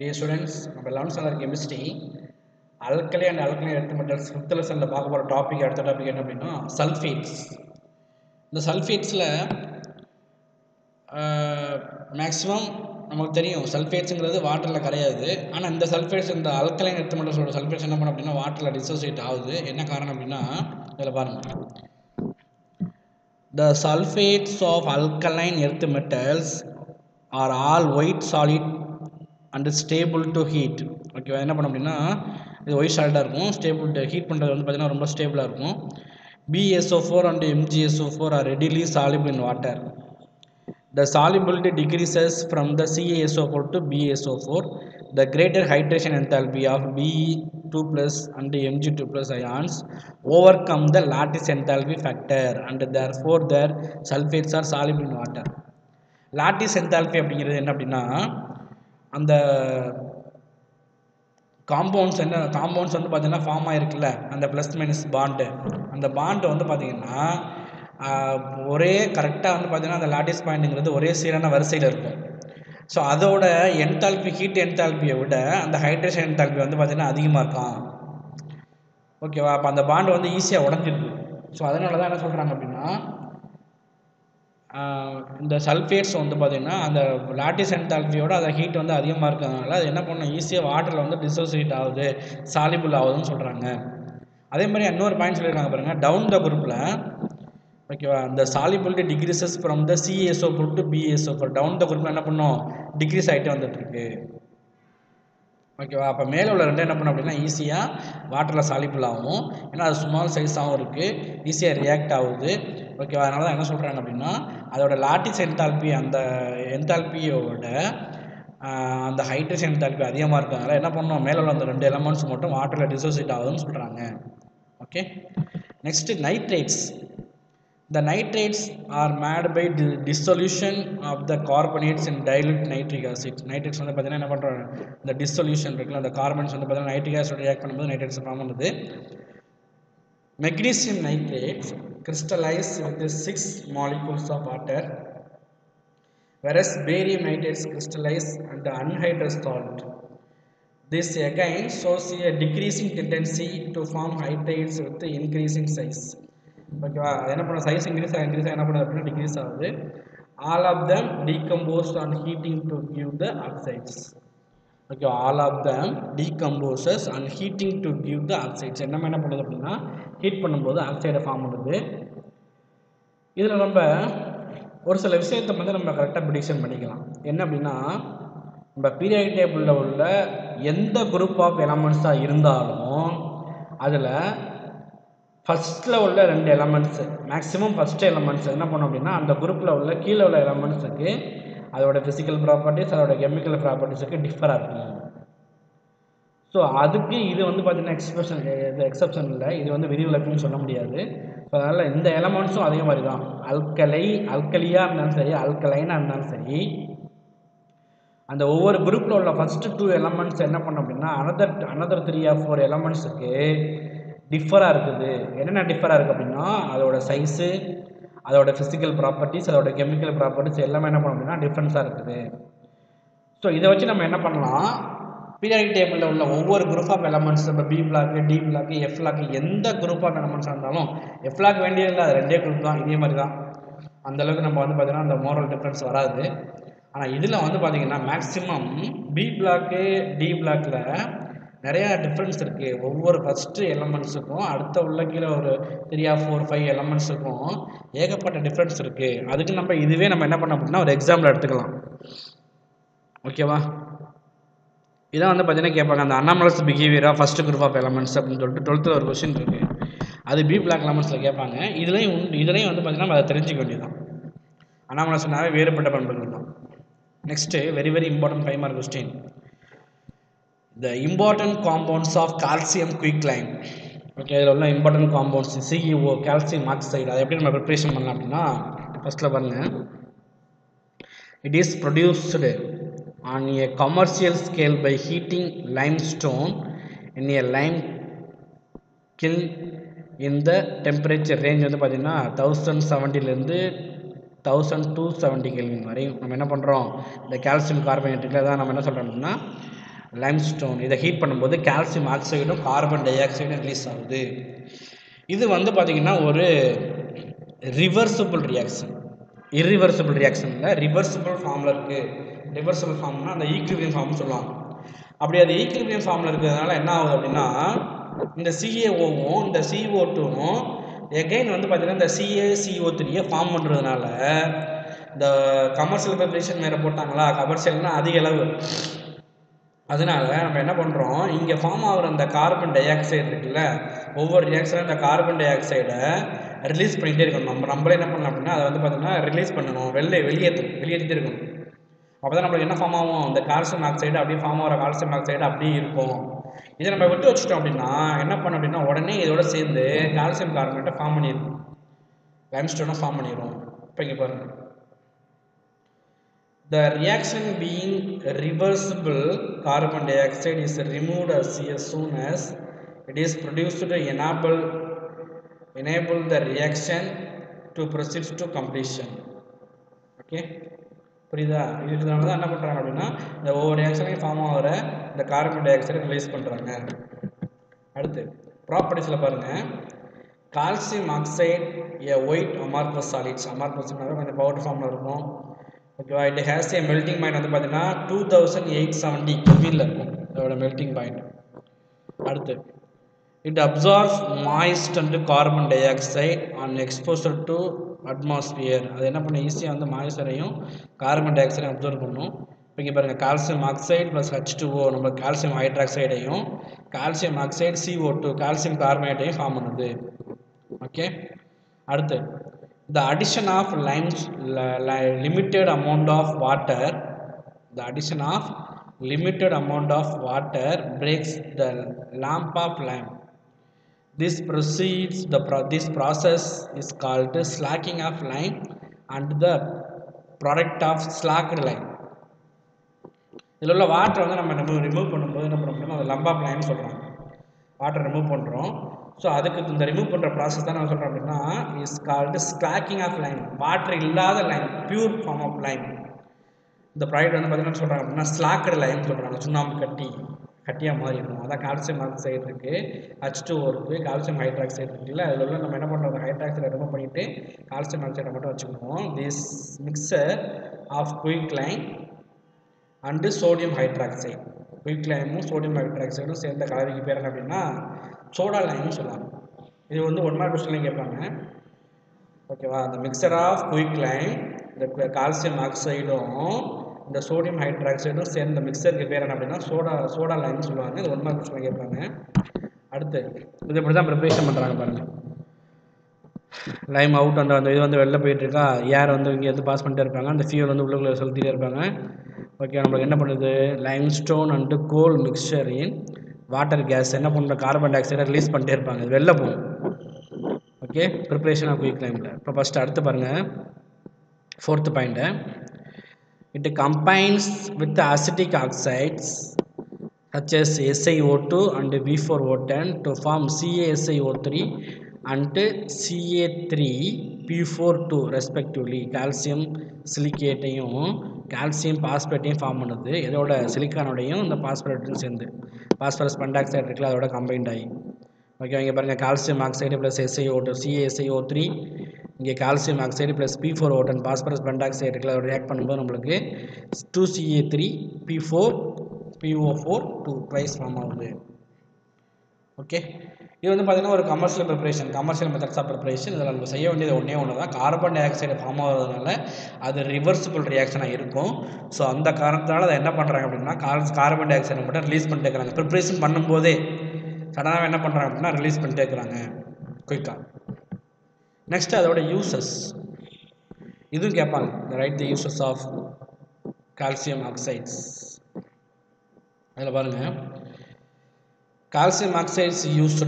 Dear students, நம்ம 11th standard chemistry alkali and alkaline earth metals 5th lesson பார்க்க போற topic அடுத்த topic என்ன அப்படின்னா சல்ஃபேட்ஸ். இந்த சல்ஃபேட்ஸ்ல மேக்ஸிமம் நமக்கு தெரியும் சல்ஃபேட்ஸ்ங்கிறது வாட்டரில் கரையாது. ஆனால் இந்த சல்ஃபேட்ஸ் இந்த அல்கலைன் எர்த் மெட்டல்ஸோட சல்ஃபேட்ஸ் என்ன பண்ண அப்படின்னா வாட்டரில் டிசோசியேட் ஆகுது. என்ன காரணம் அப்படின்னா இதில் பாருங்கள், the sulfates of alkaline earth metals are all white solid and stable to heat. ஓகேவா, என்ன பண்ண அப்படின்னா இது ஒயிட் சாலிடாக இருக்கும், ஸ்டேபிள் ஹீட் பண்ணுறது வந்து பார்த்தீங்கன்னா ரொம்ப ஸ்டேபிளாக இருக்கும். BSO4 and MgSO4 are readily soluble in water. The solubility decreases from the CaSO4 to BSO4. The greater hydration enthalpy of Be2 plus and Mg2 plus ions overcome the lattice enthalpy factor and therefore their sulfates are soluble in water. lattice enthalpy அப்படிங்கிறது என்ன அப்படின்னா அந்த compounds வந்து பார்த்தீங்கன்னா form ஆகிருக்குல்ல, அந்த plus minus bond, அந்த bond வந்து பார்த்தீங்கன்னா ஒரே கரெக்டாக வந்து பார்த்தீங்கன்னா அந்த லாட்டிஸ் பாயிண்ட்டுங்கிறது ஒரே சீரான வரிசையில் இருக்கும். ஸோ அதோட என்தால்பி ஹீட் என்தால்பியை விட அந்த ஹைட்ரேஷன் என்தால்பி வந்து பார்த்தீங்கன்னா அதிகமாக இருக்கும். ஓகேவா, அப்போ அந்த பாண்டு வந்து ஈஸியாக உடஞ்சிருக்கு. ஸோ அதனால தான் என்ன சொல்கிறாங்க அப்படின்னா இந்த சல்ஃபேட்ஸ் வந்து பார்த்திங்கன்னா அந்த லாட்டிஸ் என்தால்பியோட அந்த ஹீட் வந்து அதிகமாக இருக்கிறதுனால அது என்ன பண்ணணும், ஈஸியாக வாட்டரில் வந்து டிசோசியேட் ஆகுது, சாலிபிள் ஆகுதுன்னு சொல்கிறாங்க. அதே மாதிரி இன்னொரு பாயிண்ட் சொல்லியிருக்காங்க பாருங்கள், டவுன் த குரூப்பில் ஓகேவா இந்த solubility decreases from the CaSO4 to BSO4. Down the குரூப்பில் என்ன பண்ணோம், டிக்ரீஸ் ஆகிட்டே வந்துட்டுருக்கு. ஓகேவா, அப்போ மேலே உள்ள ரெண்டு என்ன பண்ணோம் அப்படின்னா ஈஸியாக வாட்டரில் சாலிபிள் ஆகும், ஏன்னா அது ஸ்மால் சைஸாகவும் இருக்குது, ஈஸியாக ரியாக்ட் ஆகுது. ஓகேவா, அதனால தான் என்ன சொல்கிறாங்க அப்படின்னா அதோட லாட்டிஸ் என்தால்பி அந்த என்தால்பியோட அந்த ஹைட்ரேஷன் என்தால்பி அதிகமாக இருக்கிறதுனால என்ன பண்ணோம், மேலே உள்ள அந்த ரெண்டு எலமெண்ட்ஸ் மட்டும் வாட்டரில் டிசோசியேட் ஆகுதுன்னு சொல்கிறாங்க. Okay, next nitrates. The nitrates are made by dissolution of the carbonates in dilute nitric acid. Nitrates வந்து பார்த்தீங்கன்னா என்ன பண்ணுறோம், இந்த டிசொல்யூஷன் இருக்குல்ல, அந்த கார்பன்ஸ் வந்து பார்த்தீங்கன்னா நைட்ரிக் ஆசிட் ரியாக்ட் பண்ணும்போது நைட்ரேட்ஸ் ஃபார்ம் பண்ணுது. Magnesium nitrates crystallize with 6 molecules of water, whereas barium nitrates crystallize under anhydrous salt. This again shows a decreasing tendency to form hydrates with increasing size. ஓகேவா, என்ன பண்ண size increase என்ன பண்ணுறது அப்படின்னா decrease ஆகுது. All of them decomposed on heating to give the oxides. Okay, all of them decomposes on heating to give the oxides. என்ன பண்ணுறது அப்படின்னா ஹீட் பண்ணும்போது ஆக்சைடை ஃபார்ம் பண்ணுது. இதில் நம்ம ஒரு சில விஷயத்தை வந்து நம்ம கரெக்டாக ப்ரிடிக்ஷன் பண்ணிக்கலாம். என்ன அப்படின்னா நம்ம பீரியாடிக் டேபிளில் உள்ள எந்த குரூப் ஆஃப் எலமெண்ட்ஸாக இருந்தாலும் அதில் ஃபஸ்ட்டில் உள்ள ரெண்டு எலமெண்ட்ஸு, மேக்ஸிமம் ஃபஸ்ட்டு எலமெண்ட்ஸ் என்ன பண்ணோம் அப்படின்னா அந்த குரூப்பில் உள்ள கீழே உள்ள எலமெண்ட்ஸுக்கு அதோட ஃபிசிக்கல் ப்ராப்பர்ட்டிஸ் அதோட கெமிக்கல் ப்ராப்பர்ட்டிஸுக்கு டிஃபராக இருக்கும். ஸோ அதுக்கு இது வந்து பார்த்திங்கன்னா எக்ஸப்ஷன் இல்லை, இது வந்து விதிவிலக்குன்னு சொல்ல முடியாது. ஸோ அதனால் இந்த எலமெண்ட்ஸும் அதே மாதிரி தான், அல்கலியாக இருந்தாலும் சரி அல்கலைனாக இருந்தாலும் சரி அந்த ஒவ்வொரு குரூப்பில் உள்ள ஃபஸ்ட்டு 2 எலமெண்ட்ஸ் என்ன பண்ணோம் அப்படின்னா another 3 or 4 எலமெண்ட்ஸுக்கு டிஃபராக இருக்குது. என்னென்ன டிஃபராக இருக்குது அப்படின்னா அதோட சைஸு, அதோட ஃபிசிக்கல் ப்ராப்பர்ட்டிஸ், அதோட கெமிக்கல் ப்ராப்பர்ட்டிஸ் எல்லாமே என்ன பண்ணோம் அப்படின்னா டிஃப்ரென்ஸாக இருக்குது. ஸோ இதை வச்சு நம்ம என்ன பண்ணலாம், பீரியாடிக் டேபிளில் உள்ள ஒவ்வொரு குரூப் ஆஃப் எலமெண்ட்ஸ், நம்ம P block, D block, F block, எந்த குரூப் ஆஃப் எலமெண்ட்ஸாக இருந்தாலும் எஃப் பிளாக் வேண்டியதில்லை, அது ரெண்டே குரூப் தான், இதே மாதிரி தான். அந்தளவுக்கு நம்ம வந்து பார்த்திங்கன்னா அந்த மோரல் டிஃப்ரென்ஸ் வராது. ஆனால் இதில் வந்து பார்த்திங்கன்னா மேக்ஸிமம் பி பிளாக்கு டி பிளாக்கில் நிறையா டிஃப்ரென்ஸ் இருக்குது. ஒவ்வொரு ஃபஸ்ட்டு எலமெண்ட்ஸுக்கும் அடுத்த உள்ள கீழே ஒரு 3 or 4 5 எலமெண்ட்ஸுக்கும் ஏகப்பட்ட டிஃப்ரென்ஸ் இருக்குது. அதுக்கு நம்ம இதுவே நம்ம என்ன பண்ணோம் அப்படின்னா ஒரு எக்ஸாம்பிள் எடுத்துக்கலாம். ஓகேவா, இதான் வந்து பார்த்தீங்கன்னா கேட்பாங்க அந்த அனாமலஸ் பிஹேவியராக ஃபஸ்ட்டு குரூப் ஆஃப் எலமெண்ட்ஸ் அப்படின்னு சொல்லிட்டு 12th ஒரு கொஸ்டின் இருக்குது, அது பி பிளாக் எலமெண்ட்ஸில் கேட்பாங்க. இதுலேயும் வந்து பார்த்தீங்கன்னா நம்ம அதை தெரிஞ்சிக்க வேண்டியதான். அனாமலஸ்னாவே வேறுபட்ட பண்புகள் தான். Next very very important 5 mark question, the important compounds of calcium quicklime. Okay, இதில் உள்ள important compounds CEO calcium oxide, அதை எப்படி நம்ம ப்ரிப்ரேஷன் பண்ணலாம் அப்படின்னா ஃபஸ்ட்டில் பாருங்கள், it is produced on a commercial scale by heating limestone in a lime kiln in the temperature range வந்து பார்த்திங்கன்னா 1070லேருந்து 1270 கெல்வின் வரையும் நம்ம என்ன பண்ணுறோம், இந்த கால்சியம் கார்பனேட்டுக்கு தான் நம்ம என்ன சொல்கிறோம் அப்படின்னா லைம்ஸ்டோன். இதை ஹீட் பண்ணும்போது கால்சியம் ஆக்சைடும் கார்பன் டை ஆக்சைடும் ரிலீஸ் ஆகுது. இது வந்து பார்த்திங்கன்னா ஒரு ரிவர்சிபிள் ரியாக்ஷன். இர்ரிவர்சிபிள் ரியாக்ஷன் இல்லை, ரிவர்சிபிள் ஃபார்மில் இருக்குது. ரிவர்சிபிள் ஃபார்ம்னா அந்த ஈக்விலிபிரியம் ஃபார்ம்னு சொல்லுவாங்க. அப்படி அது ஈக்விலிபிரியம் ஃபார்மில் இருக்கிறதுனால என்ன ஆகுது அப்படின்னா, இந்த CaOவும் இந்த CO2வும் எகைன் வந்து பார்த்திங்கன்னா இந்த CaCO3 ஃபார்ம் பண்ணுறதுனால இந்த கமர்ஷியல் ப்ரிப்பரேஷன் வேறு போட்டாங்களா, கமர்ஷியல்னால் அதிக அளவு. அதனால நம்ம என்ன பண்ணுறோம், இங்கே ஃபார்ம் ஆகிற அந்த கார்பன் டை ஆக்சைடு இருக்குல்ல, ஒவ்வொரு ரியாக்ஷனும் இந்த கார்பன் டை ஆக்சைடை ரிலீஸ் பண்ணிகிட்டே இருக்கணும். நம்மளே என்ன பண்ணலாம் அப்படின்னா அதை வந்து பார்த்திங்கன்னா ரிலீஸ் பண்ணணும், வெளியேற்றிட்டே இருக்கணும். அப்போ தான் நம்மளுக்கு என்ன ஃபார்ம் ஆகும், இந்த கால்சியம் ஆக்சைடு அப்படியே ஃபார்ம் ஆகிற கால்சியம் ஆக்சைடு அப்படியே இருக்கும். இதை நம்ம விட்டு வச்சுட்டோம் அப்படின்னா என்ன பண்ணோம் அப்படின்னா உடனே இதோட சேர்ந்து கால்சியம் கார்பனேட்டை ஃபார்ம் பண்ணிடும், லைம்ஸ்டோனை ஃபார்ம் பண்ணிடும். இப்போ இங்கே பாருங்கள், the reaction being reversible, carbon dioxide is removed as soon as it is produced to enable the reaction to proceed to completion. Okay, புரியுதா? இதனால தான் என்ன பண்ணுறாங்க அப்படின்னா இந்த ஒவ்வொரு ரியாக்ஷனையும் ஃபார்ம் ஆகிற இந்த கார்பன் டை ஆக்சைடை ரிலீஸ் பண்ணுறாங்க. அடுத்து ப்ராப்பர்ட்டிஸில் பாருங்கள், calcium oxide a white amorphous solids. அமார்பஸ்னாவே கொஞ்சம் பவுடர் ஃபார்மில் இருக்கும். ஓகேவா? It has a melting point வந்து பார்த்தீங்கன்னா 2870 கெல்வினில் இருக்கும் இதோட மெல்டிங் பாயிண்ட். அடுத்து it absorbs moist and carbon dioxide on exposure to atmosphere. அது என்ன பண்ண ஈஸியாக வந்து மாய்ஸ்சரையும் கார்பன் டை ஆக்சைடையும் அப்சர்வ் பண்ணும். இப்போ இங்கே பாருங்கள், கால்சியம் ஆக்சைடு ப்ளஸ் H2O நம்ம கால்சியம் ஹைட்ராக்சைடையும் கால்சியம் ஆக்சைடு CO2 கால்சியம் கார்பனேட்டையும் ஃபார்ம் பண்ணுது. ஓகே, அடுத்து the addition of limited amount of water, the addition of limited amount of water breaks the lump of lime. This process is called slacking of lime and the product of slacked lime. இதில் உள்ள water வந்து நம்ம remove பண்ணும்போது என்ன பண்ணுறோம், அது lump of lime சொல்கிறாங்க. Water remove பண்ணுறோம். ஸோ அதுக்கு இந்த ரிமூவ் பண்ணுற ப்ராசஸ் தான் நான் சொல்கிறேன் அப்படின்னா is called slaking of lime. Water இல்லாத lime, pure form of lime. இந்த ப்ராடக்ட் வந்து பார்த்தீங்கன்னா சொல்கிறாங்க அப்படின்னா ஸ்லாக்கடு லைம் சொல்கிறாங்க. சுண்ணாம்பு கட்டியாக மாறி இருக்கும். அதான் கால்சியம் ஆக்சைடு இருக்குது, H2O இருக்குது, கால்சியம் ஹைட்ராக்சைடு இருக்குல்ல, அதில் உள்ள நம்ம என்ன பண்ணுறோம், ஹைட்ராக்சைடை ரிமூவ் பண்ணிவிட்டு கால்சியம் ஆக்சைடை மட்டும் வச்சுக்கணும். This mixture of quicklime and sodium hydroxide. குயிக் லைமும் சோடியம் ஹைட்ராக்சைடும் சேர்ந்த கலவைக்கு பேர் என்ன அப்படின்னா சோடா லைம்னு சொல்லுவாங்க. இது வந்து 1 மார்க் கொஸ்டின்லையும் கேட்பாங்க. ஓகேவா? அந்த மிக்சர் ஆஃப் குயிக் லைம், இந்த கால்சியம் ஆக்சைடும் இந்த சோடியம் ஹைட்ராக்சைடும் சேர்ந்த மிக்சருக்கு பேர் என்ன அப்படின்னா சோடா லைம்னு சொல்லுவாங்க. இது 1 மார்க் கொஸ்டின்ல கேட்பாங்க. அடுத்து இது இப்படி தான் ப்ரிப்பரேஷன் பண்ணுறாங்க பாருங்கள். லைம் அவுட் அந்த இது வந்து வெளில போயிட்டுருக்கா, ஏர் வந்து இங்கே வந்து பாஸ் பண்ணிட்டே இருப்பாங்க, அந்த ஃபியூல் வந்து உள்ளுக்குள்ளே செலுத்திட்டே இருப்பாங்க. ஓகே, நம்மளுக்கு என்ன பண்ணுது, lime stone and coal mixture in water gas என்ன பண்ணுற கார்பன் டை ஆக்சைடை ரிலீஸ் பண்ணிட்டே இருப்பாங்க, இது வெளில போகும். ஓகே, ப்ரிப்பரேஷன் ஆஃப் குயிக் லைமில். இப்போ ஃபஸ்ட்டு அடுத்து பாருங்கள் 4th point. It combines with acidic oxides such as SiO2 and B4O10 to form CaSiO3 and Ca3P42 respectively. Calcium சிலிக்கேட்டையும் கால்சியம் பாஸ்பேட்டையும் ஃபார்ம் பண்ணுது. இதோட சிலிக்கானோடையும் இந்த பாஸ்பேட்டையும் சேர்ந்து பாஸ்பரஸ் பென்டாக்சைடு இருக்குல்ல அதோட கம்பைன்ட் ஆகி. ஓகே, இங்கே பாருங்கள், calcium oxide plus SiO2 CaSiO3, இங்கே calcium oxide plus P4O10 phosphorus pentoxide இருக்குல்ல அதோட ரியாக்ட் பண்ணும்போது நம்மளுக்கு 2Ca3P4PO4 ட்வைஸ் ஃபார்ம் ஆகுது. ஓகே, இது வந்து பார்த்தீங்கன்னா ஒரு commercial preparation, commercial methods of preparation. இதில் நம்ம செய்ய வேண்டியது ஒன்று தான், கார்பன் டை ஆக்சைடு ஃபார்ம் ஆகிறதுனால அது ரிவர்சிபிள் ரியாக்ஷனாக இருக்கும். ஸோ அந்த காரணத்தினால அதை என்ன பண்ணுறாங்க அப்படின்னா கார்பன் டை ஆக்சைடை மட்டும் ரிலீஸ் பண்ணிட்டே இருக்கிறாங்க. ப்ரிப்பரேஷன் பண்ணும்போதே சடனாக என்ன பண்ணுறாங்க அப்படின்னா ரிலீஸ் பண்ணிட்டே இருக்கிறாங்க குயிக்காக. நெக்ஸ்ட் அதோட யூசஸ் இதுவும் கேட்பாங்க. Write the uses of calcium oxides. அதில் பாருங்கள், calcium oxide is used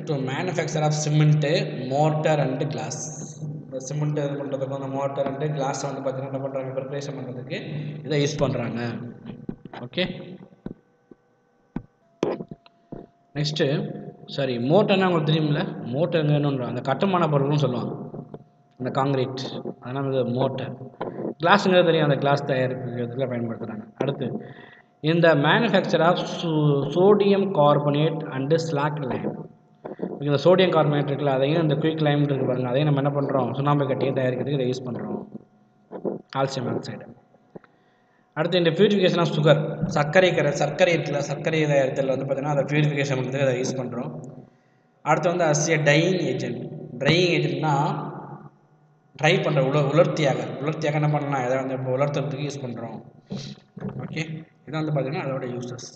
to manufacture of cement, mortar and glass. இந்த சிமெண்ட் இது பண்ணுறதுக்கு அந்த மோட்டர் அண்டு கிளாஸை வந்து பார்த்தீங்கன்னா என்ன பண்ணுறாங்க, ப்ரிப்பரேஷன் பண்ணுறதுக்கு இதை யூஸ் பண்ணுறாங்க. ஓகே, நெக்ஸ்ட்டு சாரி மோட்டர்னா உங்களுக்கு தெரியுமில்ல, மோட்டருங்கன்னு அந்த கட்டுமான பொருள்னு சொல்லுவாங்க, அந்த காங்கிரீட், அதனால் இது மோட்டர். கிளாஸுங்கிறது தெரியும், அந்த கிளாஸ் தயாரிக்கிறதுல பயன்படுத்துகிறாங்க. அடுத்து in the manufacture of sodium carbonate and slack lime. இந்த சோடியம் கார்பனேட் இருக்குல்ல, அதையும் இந்த குயிக் லைம் இருக்கு பாருங்கள், அதையும் நம்ம என்ன பண்ணுறோம், சுண்ணாம்பு கட்டியை தயாரிக்கிறதுக்கு இதை யூஸ் பண்ணுறோம், கால்சியம் ஆக்சைடு. அடுத்து இந்த பியூரிஃபிகேஷன் ஆஃப் சுகர், சர்க்கரை இருக்குல்ல, சர்க்கரை தயாரித்தல் வந்து பார்த்தீங்கன்னா அதை பியூரிஃபிகேஷன் பண்ணுறதுக்கு அதை யூஸ் பண்ணுறோம். அடுத்து வந்து அஸ் ஏ டையிங் ஏஜென்ட்னா ட்ரை பண்ணுற உலர்த்தியாக என்ன பண்ணலாம், எதை வந்து இப்போ உலர்த்துறதுக்கு யூஸ் பண்ணுறோம். ஓகே, இதான் வந்து பார்த்தீங்கன்னா அதோட uses.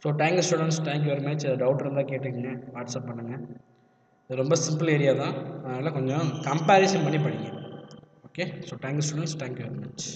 So thank you students, thank you very much. Doubt இருந்தால் கேட்டுக்கங்க, வாட்ஸ்அப் பண்ணுங்கள். இது ரொம்ப சிம்பிள் ஏரியா தான், அதனால் கொஞ்சம் கம்பேரிசன் பண்ணி படிங்க. Okay, so thank you students, thank you very much.